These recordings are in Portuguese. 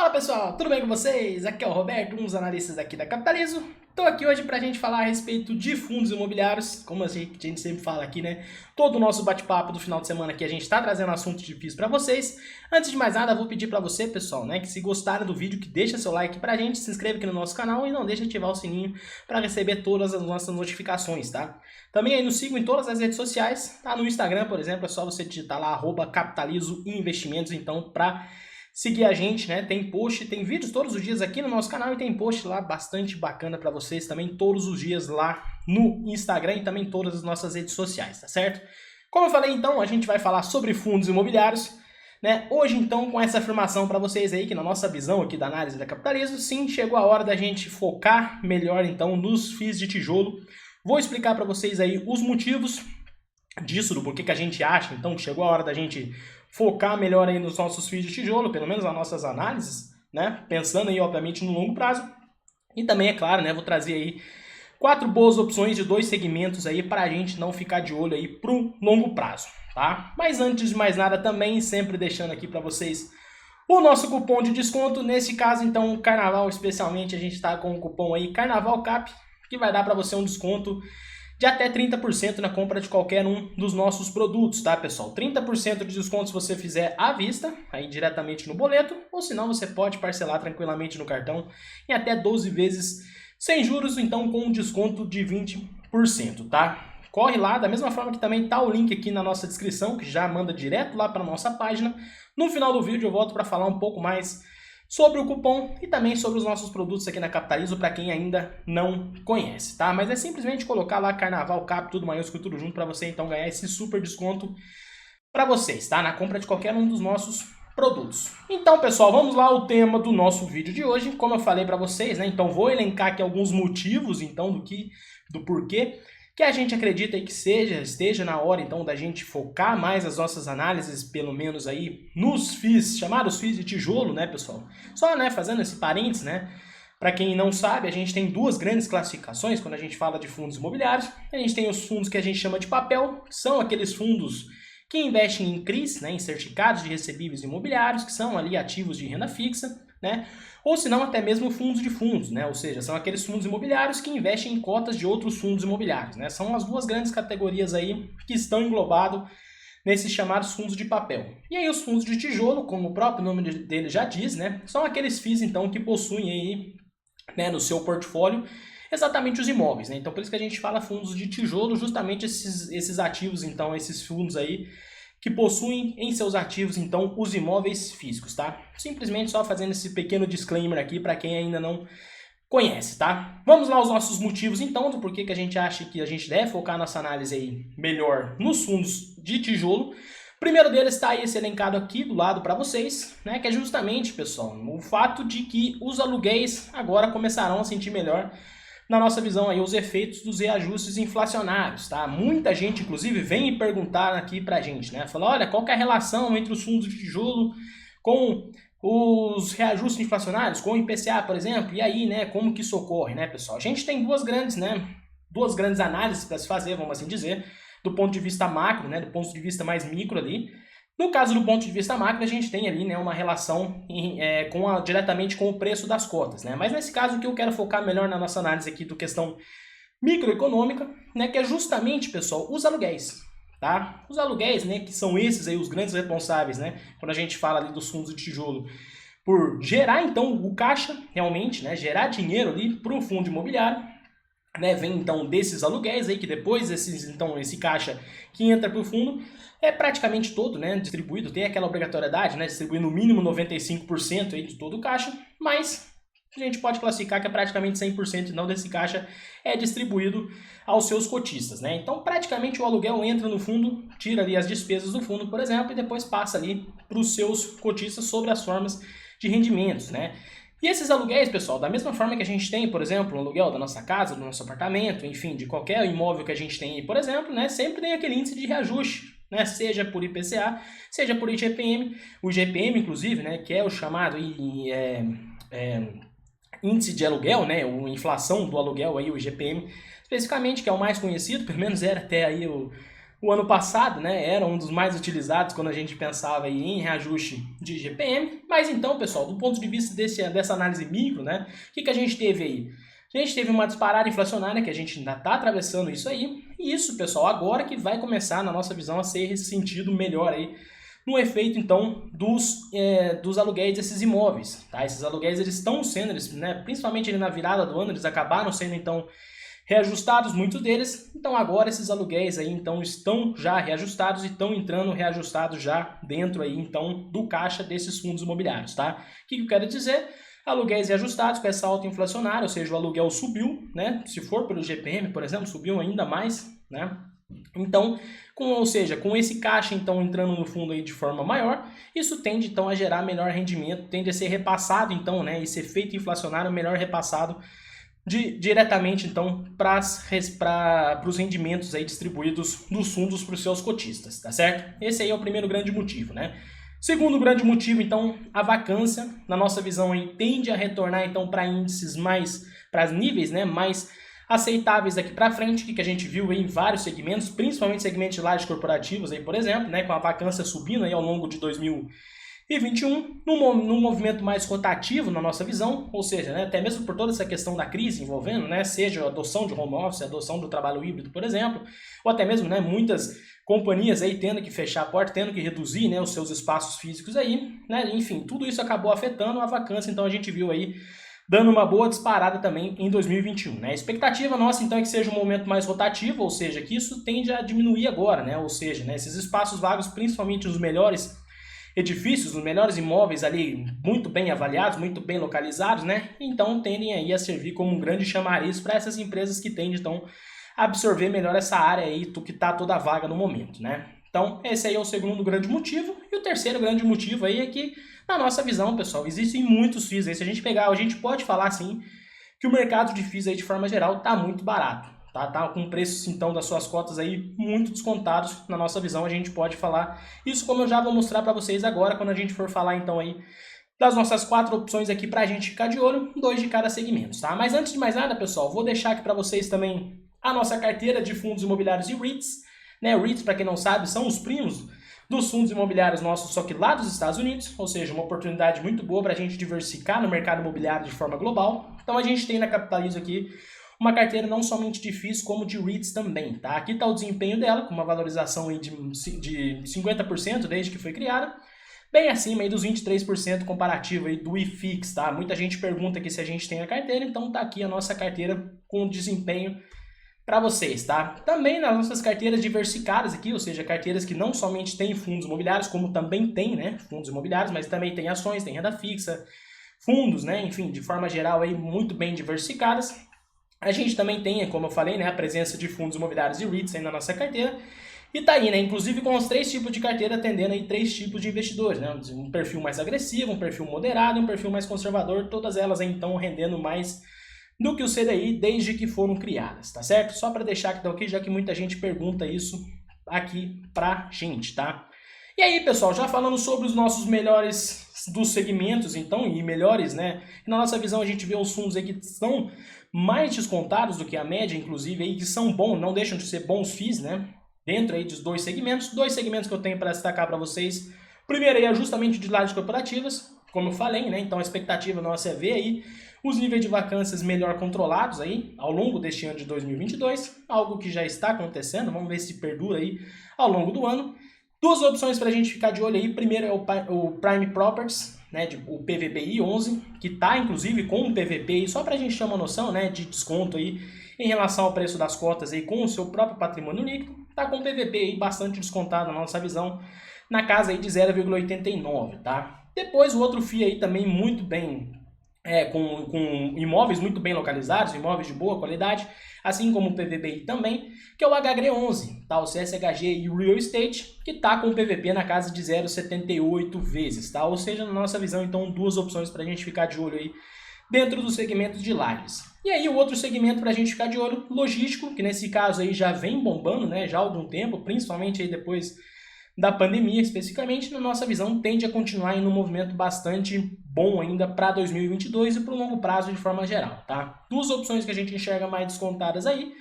Fala pessoal, tudo bem com vocês? Aqui é o Roberto, um dos analistas aqui da Capitalizo. Estou aqui hoje para a gente falar a respeito de fundos imobiliários, como a gente sempre fala aqui, né? Todo o nosso bate-papo do final de semana aqui a gente está trazendo assuntos difíceis para vocês. Antes de mais nada, vou pedir para você, pessoal, né, que se gostaram do vídeo, que deixa seu like para a gente, se inscreva aqui no nosso canal e não deixe de ativar o sininho para receber todas as nossas notificações, tá? Também aí nos sigam em todas as redes sociais, tá? No Instagram, por exemplo, é só você digitar lá @capitalizo investimentos, então, para seguir a gente, né? Tem post, tem vídeos todos os dias aqui no nosso canal e tem post lá bastante bacana para vocês também todos os dias lá no Instagram e também todas as nossas redes sociais, tá certo? Como eu falei então, a gente vai falar sobre fundos imobiliários, né? Hoje então com essa afirmação para vocês aí que na nossa visão aqui da análise da Capitalizo, sim, chegou a hora da gente focar melhor então nos FIIs de tijolo. Vou explicar para vocês aí os motivos disso, do porquê que a gente acha então que chegou a hora da gente focar melhor aí nos nossos FIIs de tijolo, pelo menos nas nossas análises, né? Pensando aí, obviamente, no longo prazo. E também, é claro, né? Vou trazer aí 4 boas opções de 2 segmentos aí para a gente não ficar de olho aí pro longo prazo, tá? Mas antes de mais nada também, sempre deixando aqui para vocês o nosso cupom de desconto. Nesse caso, então, Carnaval especialmente, a gente está com o cupom aí CarnavalCap, que vai dar para você um desconto de até 30% na compra de qualquer um dos nossos produtos, tá, pessoal? 30% de desconto se você fizer à vista, aí diretamente no boleto, ou senão você pode parcelar tranquilamente no cartão em até 12 vezes sem juros, então com um desconto de 20%, tá? Corre lá, da mesma forma que também tá o link aqui na nossa descrição, que já manda direto lá para nossa página. No final do vídeo eu volto para falar um pouco mais sobre o cupom e também sobre os nossos produtos aqui na Capitalizo, para quem ainda não conhece, tá? Mas é simplesmente colocar lá Carnaval Cap, tudo maiúsculo, tudo junto, para você então ganhar esse super desconto para vocês, tá? Na compra de qualquer um dos nossos produtos. Então, pessoal, vamos lá ao tema do nosso vídeo de hoje. Como eu falei para vocês, né? Então, vou elencar aqui alguns motivos, então, do porquê que a gente acredita aí que esteja na hora, então, da gente focar mais as nossas análises, pelo menos aí, nos FIIs, chamados FIIs de tijolo, né, pessoal? Só, né, fazendo esse parênteses, né, para quem não sabe, a gente tem duas grandes classificações quando a gente fala de fundos imobiliários. A gente tem os fundos que a gente chama de papel, que são aqueles fundos que investem em CRIs, né, em certificados de recebíveis imobiliários, que são ali ativos de renda fixa, né? Ou se não, até mesmo fundos de fundos, né? Ou seja, são aqueles fundos imobiliários que investem em cotas de outros fundos imobiliários, né? São as duas grandes categorias aí que estão englobados nesses chamados fundos de papel. E aí os fundos de tijolo, como o próprio nome dele já diz, né? São aqueles FIIs, então, que possuem aí, né, no seu portfólio exatamente os imóveis, né? Então por isso que a gente fala fundos de tijolo, justamente esses ativos, então, esses fundos aí que possuem em seus ativos, então, os imóveis físicos, tá? Simplesmente só fazendo esse pequeno disclaimer aqui para quem ainda não conhece, tá? Vamos lá aos nossos motivos, então, do porquê que a gente acha que a gente deve focar nossa análise aí melhor nos fundos de tijolo. O primeiro deles está aí esse elencado aqui do lado para vocês, né? Que é justamente, pessoal, o fato de que os aluguéis agora começarão a sentir melhor, na nossa visão aí, os efeitos dos reajustes inflacionários, tá? Muita gente, inclusive, vem perguntar aqui pra gente, né? Fala, olha, qual que é a relação entre os fundos de tijolo com os reajustes inflacionários, com o IPCA, por exemplo? E aí, né, como que isso ocorre, né, pessoal? A gente tem duas grandes análises para se fazer, vamos assim dizer, do ponto de vista macro, né, do ponto de vista mais micro ali. No caso do ponto de vista macro, a gente tem ali, né, uma relação diretamente com o preço das cotas, né? Mas nesse caso, o que eu quero focar melhor na nossa análise aqui do questão microeconômica, né, que é justamente, pessoal, os aluguéis, tá? Os aluguéis, né, que são esses aí os grandes responsáveis, né, quando a gente fala ali dos fundos de tijolo, por gerar então o caixa, realmente, né, gerar dinheiro ali para o fundo imobiliário, né, vem então desses aluguéis aí, que depois esse caixa que entra para o fundo é praticamente todo, né, distribuído, tem aquela obrigatoriedade, né, distribuir no mínimo 95% aí de todo o caixa, mas a gente pode classificar que é praticamente 100% então desse caixa é distribuído aos seus cotistas, né? Então praticamente o aluguel entra no fundo, tira ali as despesas do fundo, por exemplo, e depois passa ali para os seus cotistas sobre as formas de rendimentos, né? E esses aluguéis, pessoal, da mesma forma que a gente tem, por exemplo, o aluguel da nossa casa, do nosso apartamento, enfim, de qualquer imóvel que a gente tem aí, por exemplo, né, sempre tem aquele índice de reajuste, né, seja por IPCA, seja por IGPM, o IGPM, inclusive, né, que é o chamado índice de aluguel, né, a inflação do aluguel, aí, o IGPM, especificamente, que é o mais conhecido, pelo menos era até aí o ano passado, né, era um dos mais utilizados quando a gente pensava aí em reajuste de IGPM. Mas então, pessoal, do ponto de vista dessa análise micro, né, o que a gente teve aí? A gente teve uma disparada inflacionária, que a gente ainda está atravessando isso aí. E isso, pessoal, agora que vai começar, na nossa visão, a ser sentido melhor aí no efeito, então, dos aluguéis desses imóveis. Tá? Esses aluguéis, eles estão sendo, né, principalmente ali na virada do ano, eles acabaram sendo, então, reajustados, muitos deles. Então, agora esses aluguéis aí, então, estão já reajustados e estão entrando reajustados já dentro aí, então, do caixa desses fundos imobiliários, tá? O que eu quero dizer? Aluguéis reajustados com essa alta inflacionária, ou seja, o aluguel subiu, né? Se for pelo IGPM, por exemplo, subiu ainda mais, né? Então, ou seja, com esse caixa então entrando no fundo aí de forma maior, isso tende então a gerar melhor rendimento, tende a ser repassado então, né? Esse efeito inflacionário melhor repassado diretamente então para os rendimentos aí distribuídos dos fundos para os seus cotistas, tá certo? Esse aí é o primeiro grande motivo, né? Segundo grande motivo, então, a vacância, na nossa visão, aí, tende a retornar então para índices para níveis, né, mais aceitáveis daqui para frente, que a gente viu aí em vários segmentos, principalmente segmentos de lajes corporativos, aí, por exemplo, né, com a vacância subindo aí ao longo de 2021, num movimento mais rotativo na nossa visão, ou seja, né, até mesmo por toda essa questão da crise envolvendo, né, seja a adoção de home office, a adoção do trabalho híbrido, por exemplo, ou até mesmo, né, muitas companhias aí tendo que fechar a porta, tendo que reduzir, né, os seus espaços físicos aí, né, enfim, tudo isso acabou afetando a vacância, então a gente viu aí dando uma boa disparada também em 2021, né? A expectativa nossa então é que seja um momento mais rotativo, ou seja, que isso tende a diminuir agora, né, ou seja, né, esses espaços vagos, principalmente os melhores edifícios, os melhores imóveis ali muito bem avaliados, muito bem localizados, né? Então tendem aí a servir como um grande chamariz para essas empresas que tendem então a absorver melhor essa área aí que está toda vaga no momento, né? Então esse aí é o segundo grande motivo. E o terceiro grande motivo aí é que, na nossa visão, pessoal, existem muitos FIIs aí. Se a gente pegar, a gente pode falar assim que o mercado de FIIs aí de forma geral está muito barato. Tá com preços, então, das suas cotas aí muito descontados. Na nossa visão, a gente pode falar isso, como eu já vou mostrar para vocês agora, quando a gente for falar, então, aí das nossas 4 opções aqui para a gente ficar de olho, 2 de cada segmento, tá? Mas antes de mais nada, pessoal, vou deixar aqui para vocês também a nossa carteira de fundos imobiliários e REITs, né? REITs, para quem não sabe, são os primos dos fundos imobiliários nossos, só que lá dos Estados Unidos, ou seja, uma oportunidade muito boa para a gente diversificar no mercado imobiliário de forma global. Então, a gente tem na Capitalizo aqui uma carteira não somente de FIIs, como de REITs também, tá? Aqui está o desempenho dela, com uma valorização aí de 50% desde que foi criada, bem acima aí dos 23% comparativo aí do IFIX, tá? Muita gente pergunta aqui se a gente tem a carteira, então tá aqui a nossa carteira com desempenho para vocês, tá? Também nas nossas carteiras diversificadas aqui, ou seja, carteiras que não somente têm fundos imobiliários, como também tem, né, fundos imobiliários, mas também tem ações, tem renda fixa, fundos, né, enfim, de forma geral aí muito bem diversificadas. A gente também tem, como eu falei, né, a presença de fundos imobiliários e REITs aí na nossa carteira. E tá aí, né, inclusive com os 3 tipos de carteira atendendo aí 3 tipos de investidores, né, um perfil mais agressivo, um perfil moderado e um perfil mais conservador, todas elas aí, então rendendo mais do que o CDI desde que foram criadas, tá certo? Só para deixar aqui, já que muita gente pergunta isso aqui pra gente, tá? E aí, pessoal, já falando sobre os nossos melhores dos segmentos, então, e melhores, né? Na nossa visão, a gente vê os fundos aí que são mais descontados do que a média, inclusive, aí, que são bons, não deixam de ser bons FIIs, né? Dentro aí dos 2 segmentos que eu tenho para destacar para vocês. Primeiro aí é justamente de lajes corporativas, como eu falei, né? Então a expectativa nossa é ver aí os níveis de vacâncias melhor controlados aí ao longo deste ano de 2022, algo que já está acontecendo, vamos ver se perdura aí ao longo do ano. 2 opções para a gente ficar de olho aí, primeiro é o Prime Properties, né, o PVBI 11, que está inclusive com um PVP, só para a gente ter uma noção, né, de desconto aí em relação ao preço das cotas aí com o seu próprio patrimônio líquido, está com um PVP aí bastante descontado na nossa visão, na casa aí de 0,89, tá? Depois o outro FII aí também muito bem, com imóveis muito bem localizados, imóveis de boa qualidade, assim como o PVBI também, que é o HGRE11, tá? O CSHG e o Real Estate, que está com o PVP na casa de 0,78 vezes, tá? Ou seja, na nossa visão, então, 2 opções para a gente ficar de olho aí dentro do segmento de lajes. E aí o outro segmento para a gente ficar de olho, logístico, que nesse caso aí já vem bombando, né, já há algum tempo, principalmente aí depois da pandemia especificamente, na nossa visão tende a continuar em um movimento bastante bom ainda para 2022 e para o longo prazo de forma geral, tá? 2 opções que a gente enxerga mais descontadas aí.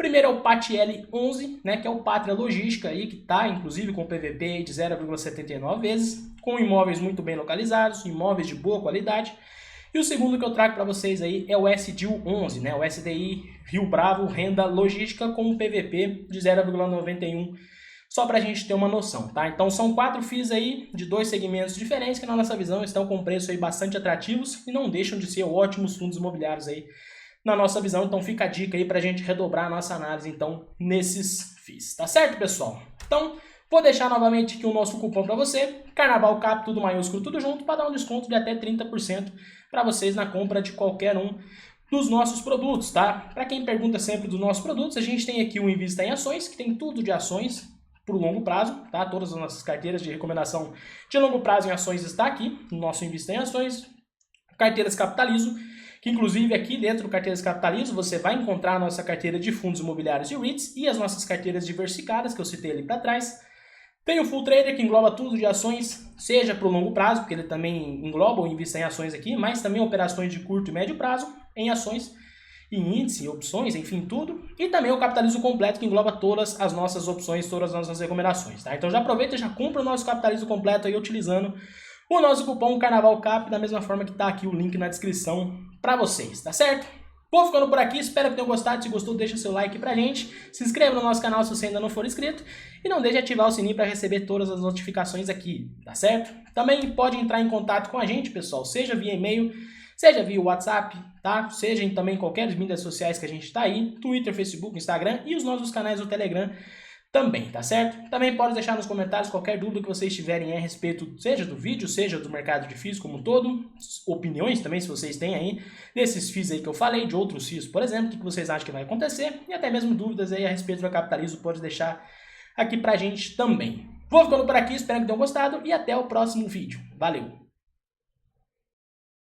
Primeiro é o PATL 11, né, que é o Pátria Logística, aí, que está inclusive com PVP de 0,79 vezes, com imóveis muito bem localizados, imóveis de boa qualidade. E o segundo que eu trago para vocês aí é o SDIL 11, né, o SDI Rio Bravo Renda Logística com um PVP de 0,91, só para a gente ter uma noção, tá? Então são 4 FIIs aí de 2 segmentos diferentes que na nossa visão estão com preços aí bastante atrativos e não deixam de ser ótimos fundos imobiliários aí na nossa visão. Então fica a dica aí para a gente redobrar a nossa análise então nesses FIIs, tá certo, pessoal? Então vou deixar novamente aqui o nosso cupom para você, Carnaval Cap, tudo maiúsculo, tudo junto, para dar um desconto de até 30% para vocês na compra de qualquer um dos nossos produtos, tá? Para quem pergunta sempre dos nossos produtos, a gente tem aqui o Invista em Ações, que tem tudo de ações para o longo prazo, tá? Todas as nossas carteiras de recomendação de longo prazo em ações está aqui, no nosso Invista em Ações. Carteiras Capitalizo, que inclusive aqui dentro do Carteiras Capitalizo você vai encontrar a nossa carteira de fundos imobiliários e REITs e as nossas carteiras diversificadas, que eu citei ali para trás. Tem o Full Trader, que engloba tudo de ações, seja para o longo prazo, porque ele também engloba o Invista em Ações aqui, mas também operações de curto e médio prazo em ações, em índice, opções, enfim, tudo. E também o Capitalizo Completo, que engloba todas as nossas opções, todas as nossas recomendações, tá? Então já aproveita e já compra o nosso Capitalizo Completo aí utilizando o nosso cupom Carnaval Cap, da mesma forma que tá aqui o link na descrição para vocês, tá certo? Vou ficando por aqui, espero que tenham gostado. Se gostou, deixa seu like pra gente. Se inscreva no nosso canal se você ainda não for inscrito. E não deixe de ativar o sininho para receber todas as notificações aqui, tá certo? Também pode entrar em contato com a gente, pessoal, seja via e-mail, seja via WhatsApp, tá? Seja em também qualquer das mídias sociais que a gente tá aí, Twitter, Facebook, Instagram e os nossos canais do Telegram também, tá certo? Também pode deixar nos comentários qualquer dúvida que vocês tiverem a respeito, seja do vídeo, seja do mercado de FIIs como um todo, opiniões também, se vocês têm aí, desses FIIs aí que eu falei, de outros FIIs, por exemplo, o que vocês acham que vai acontecer, e até mesmo dúvidas aí a respeito do Capitalizo, pode deixar aqui pra gente também. Vou ficando por aqui, espero que tenham gostado, e até o próximo vídeo. Valeu!